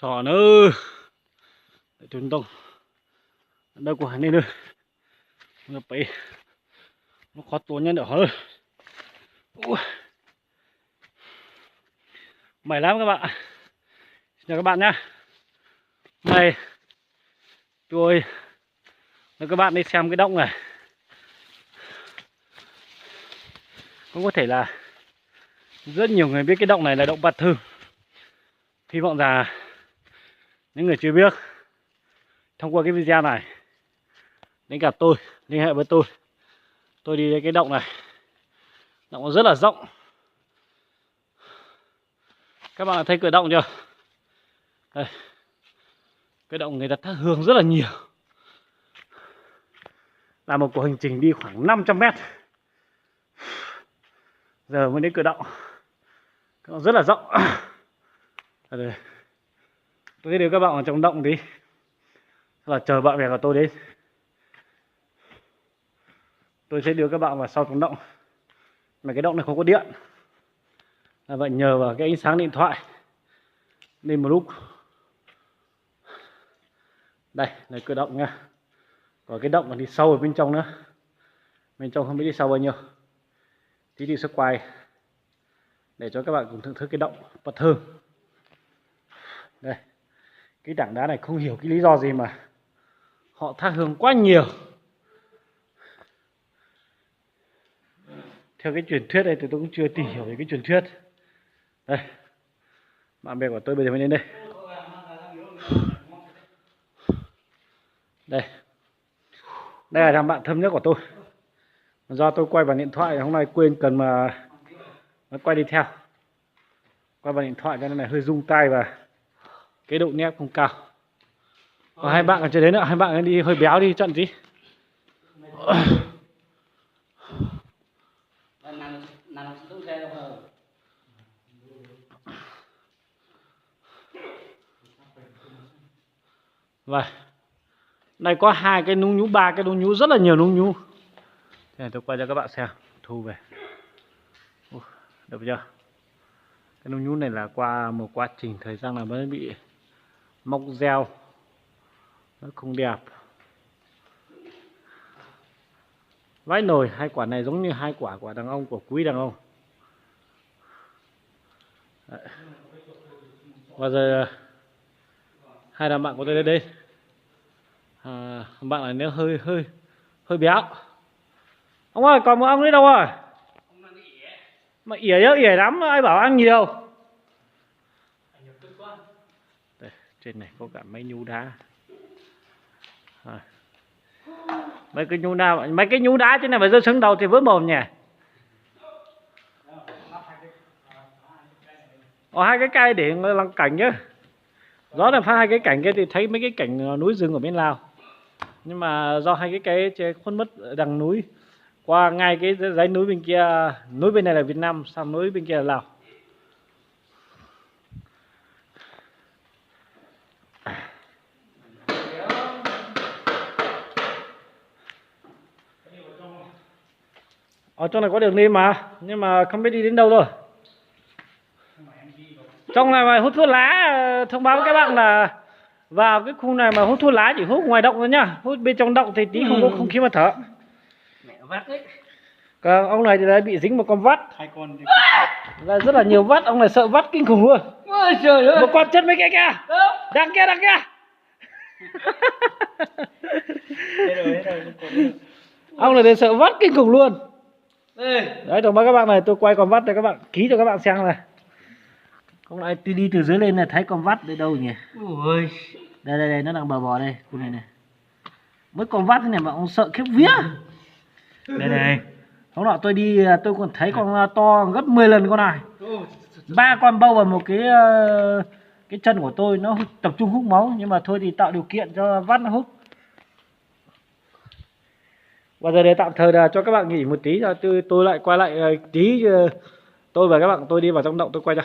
Trò nữa để chúng tông đâu của hắn đi nữa nó bị nó khó tuôn nhân được hơn. Mày lắm các bạn. Xin chào các bạn nhá. Này tôi các bạn đi xem cái động này. Cũng có thể là rất nhiều người biết cái động này là động Bạt Thư. Hy vọng rằng những người chưa biết thông qua cái video này đến gặp tôi, liên hệ với tôi đi đến cái động này. Động nó rất là rộng. Các bạn thấy cửa động chưa? Đây. Cái động người ta thắp hương rất là nhiều. Là một cuộc hành trình đi khoảng 500 mét. Giờ mới đến cửa động. Nó rất là rộng. Đây. Tôi sẽ đưa các bạn vào trong động đi. Là chờ bạn bè của tôi đến. Tôi sẽ đưa các bạn vào sau trong động. Mà cái động này không có điện. Là vậy nhờ vào cái ánh sáng điện thoại lên một lúc. Đây là cửa động nha. Còn cái động còn đi sâu ở bên trong nữa. Bên trong không biết đi sâu bao nhiêu. Tí đi sẽ quay để cho các bạn cùng thưởng thức cái động Bạt Thư. Đây. Cái tảng đá này không hiểu cái lý do gì mà họ thắp hương quá nhiều. Theo cái truyền thuyết này thì tôi cũng chưa tìm hiểu về cái truyền thuyết. Đây. Bạn bè của tôi bây giờ mới đến đây. Đây. Đây là thằng bạn thân nhất của tôi. Do tôi quay bằng điện thoại hôm nay quên cần mà nó quay đi theo. Quay bằng điện thoại cho nên là hơi rung tay và cái độ nét không cao. Còn hai bạn còn chưa đến nữa, hai bạn đi hơi béo đi trận gì. Vậy. Đây có hai cái nung nhú, ba cái nung nhú, rất là nhiều nung nhú. Thế này tôi quay cho các bạn xem, thu về. Được chưa? Cái nung nhú này là qua một quá trình thời gian là mới bị móc gieo. Nó không đẹp. Vãi nồi, hai quả này giống như hai quả của đàn ông, của quý đàn ông. Đấy. Và giờ hai đàn bạn của tôi đến đây. Bạn này nếu hơi béo. Ông ơi, còn một ông đấy đâu rồi? Mà ỉa lắm, ai bảo ăn nhiều. Đây, trên này có cả mấy nhú đá. Mấy cái nhú đá trên này mà rơi xuống đầu thì vỡ mồm nhỉ. Hai cái cây để làm cảnh chứ. Rõ là phát hai cái cảnh kia thì thấy mấy cái cảnh núi rừng ở bên Lào. Nhưng mà do hai cái cây khuôn mất đằng núi. Qua ngay cái dãy núi bên kia, núi bên này là Việt Nam, sang núi bên kia là Lào. Ở trong này có đường đi mà, nhưng mà không biết đi đến đâu rồi. Trong này mà hút thuốc lá, thông báo với các bạn là vào cái khu này mà hút thuốc lá chỉ hút ngoài động thôi nhá. Hút bên trong động thì tí không có không khí mà thở. Còn ông này thì đã bị dính một con vắt. Hai con là rất là nhiều vắt, ông này sợ vắt kinh khủng luôn. Ôi trời ơi. Một con chân mấy cái kia. Đằng kia. Ông này thì sợ vắt kinh khủng luôn. Đấy, đồng bác các bạn này, tôi quay con vắt để các bạn ký cho các bạn xem này. Ông này đi từ dưới lên này thấy con vắt đây đâu nhỉ? Ôi. Đây nó đang bò đây, khu này này. Mấy con vắt thế này mà ông sợ khiếp vía. Đây. Hôm nọ tôi đi tôi còn thấy con to gấp 10 lần con này. 3 con bâu vào một cái chân của tôi, nó tập trung hút máu, nhưng mà thôi thì tạo điều kiện cho vắt nó hút. Và giờ để tạm thời là cho các bạn nghỉ một tí rồi tôi lại quay lại tí, tôi và các bạn tôi đi vào trong động tôi quay cho.